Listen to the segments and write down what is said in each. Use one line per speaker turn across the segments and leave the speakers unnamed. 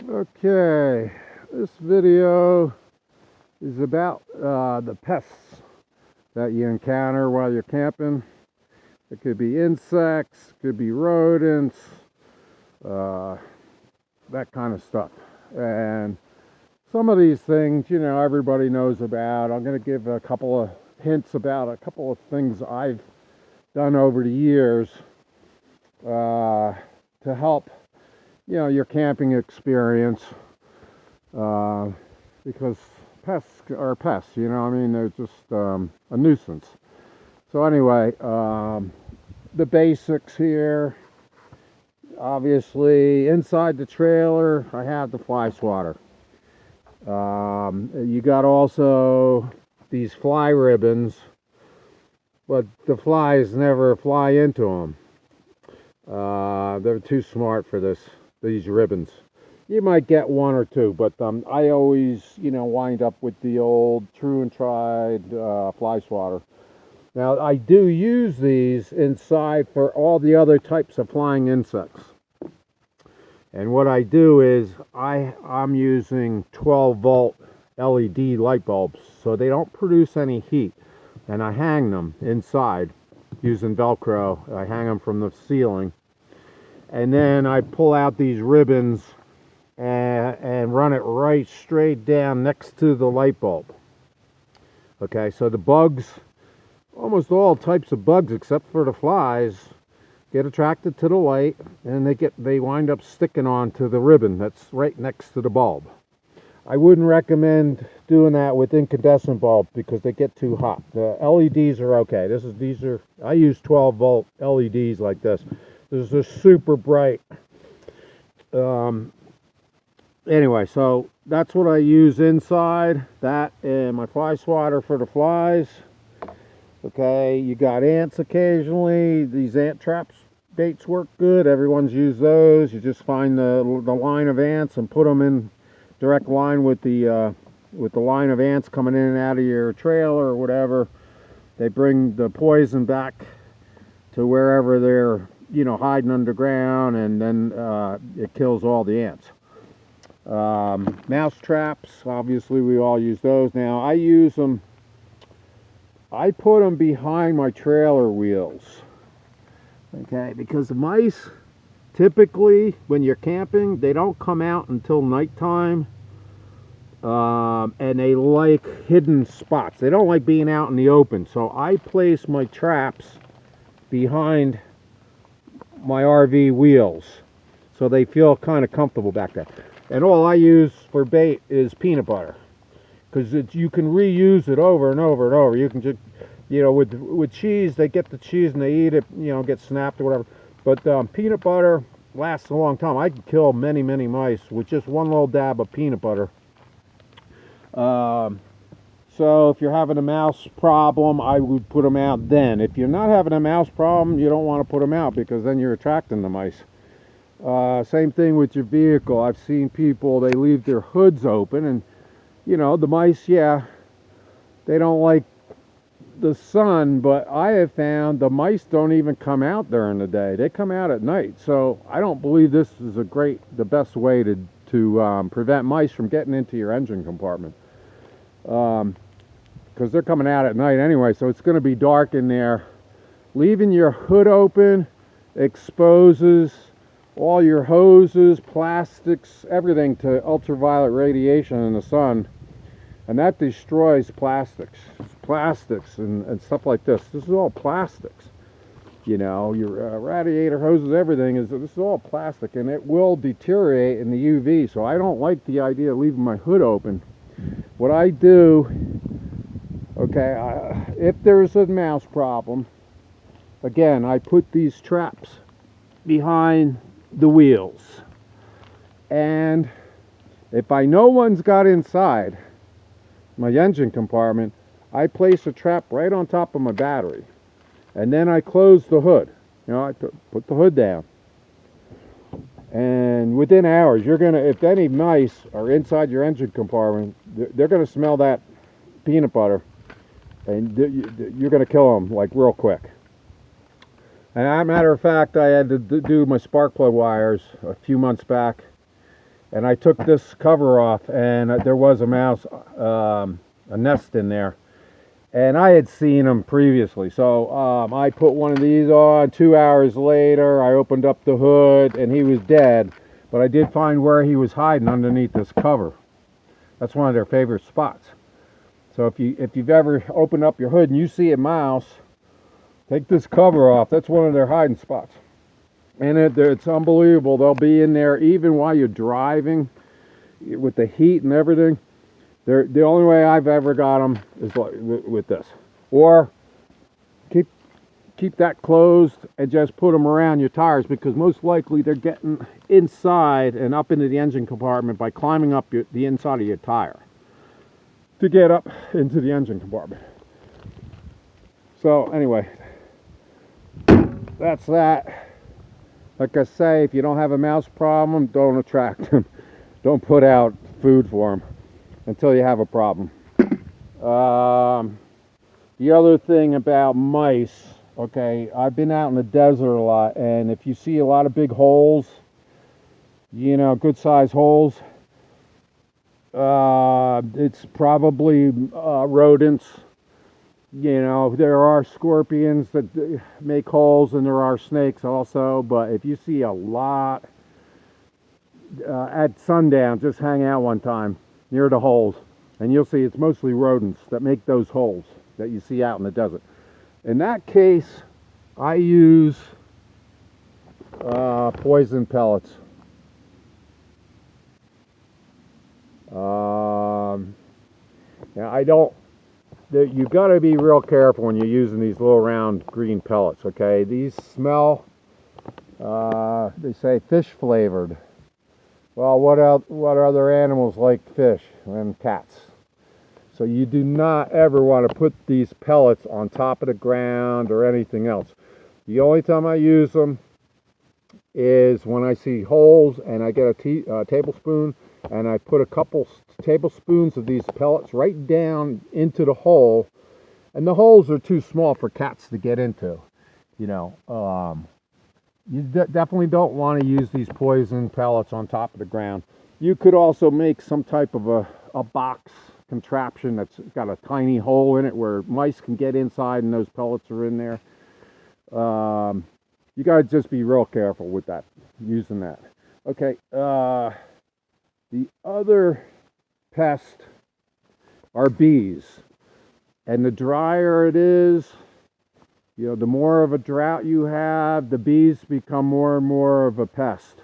Okay, this video is about the pests that you encounter while you're camping. It could be insects, could be rodents, uh, that kind of stuff. And some of these things, you know, everybody knows about. I'm going to give a couple of hints about a couple of things I've done over the years to help, you know, your camping experience. Because pests are pests, you know, I mean, they're just a nuisance. So anyway, the basics here. Obviously, inside the trailer, I have the fly swatter. You got also these fly ribbons, but the flies never fly into them. They're too smart for these ribbons. You might get one or two, but I always, you know, wind up with the old true and tried fly swatter. Now, I do use these inside for all the other types of flying insects. And what I do is I'm using 12-volt LED light bulbs, so they don't produce any heat. And I hang them inside using Velcro. I hang them from the ceiling. And then I pull out these ribbons and run it right straight down next to the light bulb. Okay, so the bugs, almost all types of bugs except for the flies, get attracted to the light, and they wind up sticking onto the ribbon that's right next to the bulb. I wouldn't recommend doing that with incandescent bulbs because they get too hot. The LEDs are okay. I use 12-volt LEDs like this. This is super bright. Anyway, so that's what I use inside. That and my fly swatter for the flies. Okay, you got ants occasionally. These ant traps baits work good. Everyone's used those. You just find the line of ants and put them in direct line with the line of ants coming in and out of your trailer or whatever. They bring the poison back to wherever they're, you know, hiding underground, and then it kills all the ants. Mouse traps, obviously we all use those. Now I put them behind my trailer wheels, okay, because the mice typically when you're camping, they don't come out until nighttime, and they like hidden spots. They don't like being out in the open, so I place my traps behind my RV wheels so they feel kind of comfortable back there. And all I use for bait is peanut butter, because you can reuse it over and over and over. You can just, you know, with cheese, they get the cheese and they eat it, you know, get snapped or whatever. But peanut butter lasts a long time. I can kill many mice with just one little dab of peanut butter. So if you're having a mouse problem, I would put them out then. If you're not having a mouse problem, you don't want to put them out because then you're attracting the mice. Same thing with your vehicle. I've seen people, they leave their hoods open, and you know, the mice, yeah, they don't like the sun, but I have found the mice don't even come out during the day. They come out at night. So I don't believe this is the best way to prevent mice from getting into your engine compartment, because they're coming out at night anyway, so it's going to be dark in there. Leaving your hood open exposes all your hoses, plastics, everything to ultraviolet radiation in the sun, and that destroys plastics and stuff like this. This is all plastics, you know, your radiator hoses, everything this is all plastic, and it will deteriorate in the UV. So I don't like the idea of leaving my hood open. What I do, okay, if there's a mouse problem, again, I put these traps behind the wheels, and if I know one's got inside my engine compartment, I place a trap right on top of my battery, and then I close the hood. You know, I put the hood down, and within hours, if any mice are inside your engine compartment, they're gonna smell that peanut butter, and you're gonna kill them like real quick. And as a matter of fact, I had to do my spark plug wires a few months back, And I took this cover off, and there was a mouse, a nest in there. And I had seen them previously, so I put one of these on. 2 hours later, I opened up the hood, and he was dead. But I did find where he was hiding underneath this cover. That's one of their favorite spots. So if you've ever opened up your hood and you see a mouse, take this cover off. That's one of their hiding spots. And it's unbelievable. They'll be in there even while you're driving with the heat and everything. The only way I've ever got them is like with this. Or keep that closed and just put them around your tires, because most likely they're getting inside and up into the engine compartment by climbing up the inside of your tire to get up into the engine compartment. So anyway, that's that. Like I say, if you don't have a mouse problem, don't attract them. Don't put out food for them until you have a problem. The other thing about mice, okay, I've been out in the desert a lot, and if you see a lot of big holes, you know, good sized holes, it's probably rodents. You know, there are scorpions that make holes, and there are snakes also, but if you see a lot at sundown, just hang out one time near the holes, and you'll see it's mostly rodents that make those holes that you see out in the desert. In that case, I use poison pellets. Now I don't. You got to be real careful when you're using these little round green pellets. Okay, these smell. They say fish flavored. Well, what other animals like fish? And cats. So you do not ever want to put these pellets on top of the ground or anything else. The only time I use them is when I see holes and I get a tablespoon and I put a couple tablespoons of these pellets right down into the hole. And the holes are too small for cats to get into. You know, you definitely don't want to use these poison pellets on top of the ground. You could also make some type of a box contraption that's got a tiny hole in it where mice can get inside and those pellets are in there. You got to just be real careful with that, using that. Okay, the other pest are bees. And the drier it is, you know, the more of a drought you have, the bees become more and more of a pest.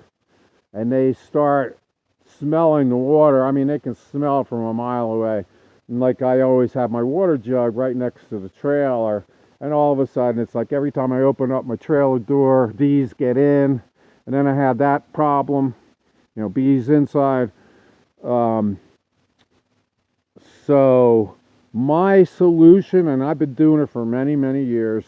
And they start smelling the water. I mean, they can smell it from a mile away. And like I always have my water jug right next to the trailer. And all of a sudden, it's like every time I open up my trailer door, bees get in. And then I have that problem, you know, bees inside. So my solution, and I've been doing it for many, many years,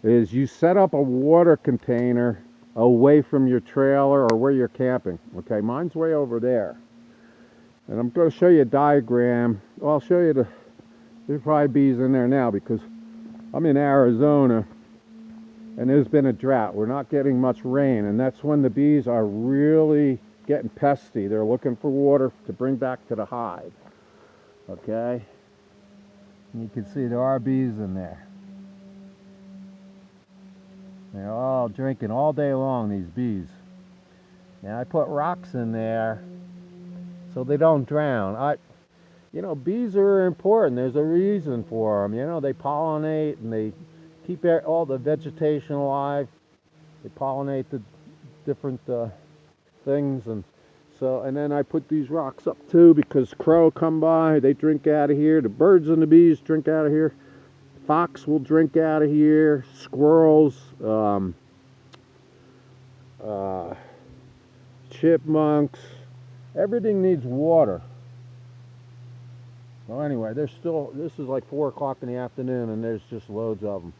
is you set up a water container away from your trailer or where you're camping. Okay, mine's way over there. And I'm going to show you a diagram. Well, I'll show you there's probably bees in there now because I'm in Arizona and there's been a drought. We're not getting much rain, and that's when the bees are really getting pesty. They're looking for water to bring back to the hive. Okay? And you can see there are bees in there. They're all drinking all day long, these bees. Now I put rocks in there so they don't drown. You know, bees are important. There's a reason for them. You know, they pollinate and they keep all the vegetation alive. They pollinate the different things, and then I put these rocks up too because crow come by, they drink out of here. The birds and the bees drink out of here. Fox will drink out of here. Squirrels, chipmunks, everything needs water. Well, anyway, this is like 4 o'clock in the afternoon and there's just loads of them.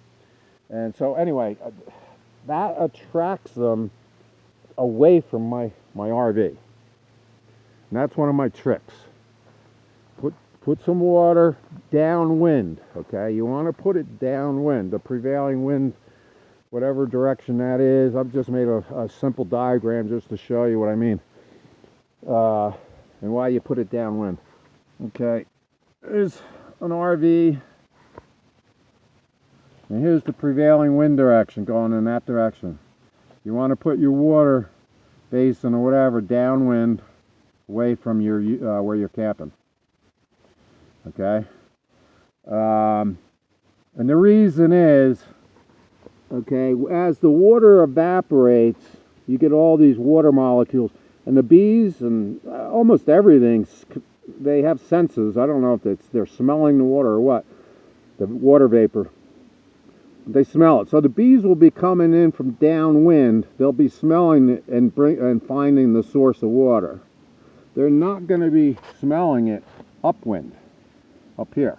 And so anyway, that attracts them away from my RV. And that's one of my tricks. Put some water downwind, okay? You want to put it downwind, the prevailing wind, whatever direction that is. I've just made a simple diagram just to show you what I mean. and why you put it downwind. Okay, there's an RV, and here's the prevailing wind direction going in that direction. You want to put your water basin or whatever downwind, away from your where you're camping. Okay, and the reason is, okay, as the water evaporates, you get all these water molecules, and the bees and almost everything, they have senses. I don't know if they're smelling the water or what, the water vapor. They smell it. So the bees will be coming in from downwind. They'll be smelling it and finding the source of water. They're not going to be smelling it upwind, up here.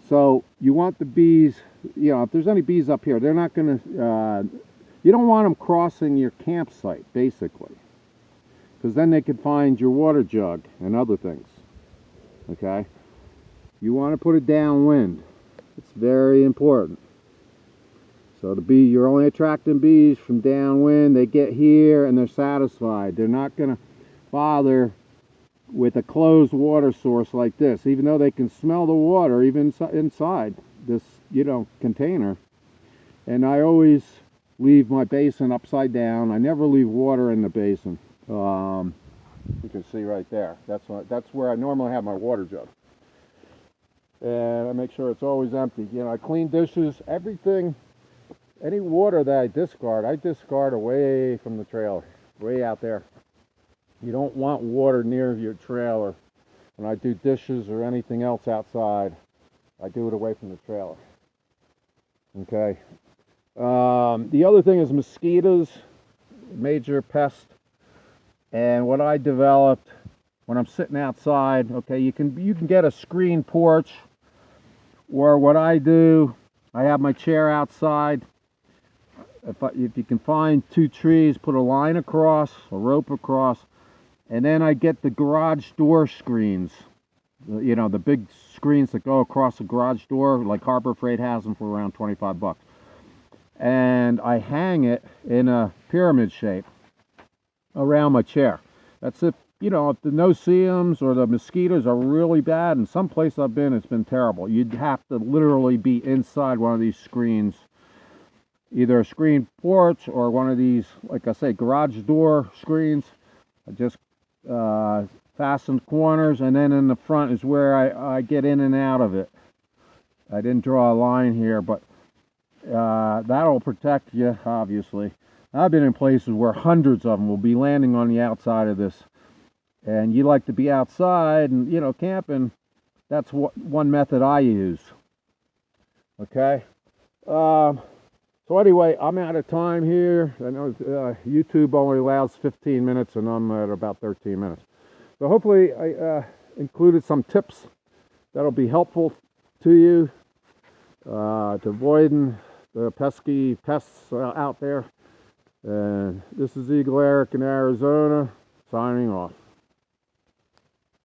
So you want the bees, you know, if there's any bees up here, they're not going to, you don't want them crossing your campsite, basically. Because then they could find your water jug and other things. Okay? You want to put it downwind. It's very important. So you're only attracting bees from downwind. They get here and they're satisfied. They're not going to bother with a closed water source like this, even though they can smell the water even inside this, container. And I always leave my basin upside down. I never leave water in the basin. You can see right there. That's where I normally have my water jug. And I make sure it's always empty. I clean dishes, everything, any water that I discard away from the trailer, way out there. You don't want water near your trailer. When I do dishes or anything else outside, I do it away from the trailer. Okay. The other thing is mosquitoes, major pest. And what I developed when I'm sitting outside, okay, you can get a screen porch. Or what I do, I have my chair outside. If you can find 2 trees, put a line across, a rope across, and then I get the garage door screens. The big screens that go across the garage door, like Harbor Freight has them for around 25 bucks. And I hang it in a pyramid shape around my chair. That's if the no-see-ums or the mosquitoes are really bad, and some place I've been, it's been terrible. You'd have to literally be inside one of these screens, either a screen porch or one of these, like I say, garage door screens. I just fasten corners, and then in the front is where I get in and out of it. I didn't draw a line here, but that'll protect you, obviously. I've been in places where hundreds of them will be landing on the outside of this. And you like to be outside and, camping. That's one method I use. Okay? So anyway, I'm out of time here. I know YouTube only allows 15 minutes, and I'm at about 13 minutes. So hopefully I included some tips that'll be helpful to you to avoiding the pesky pests out there. And this is Eagle Eric in Arizona, signing off.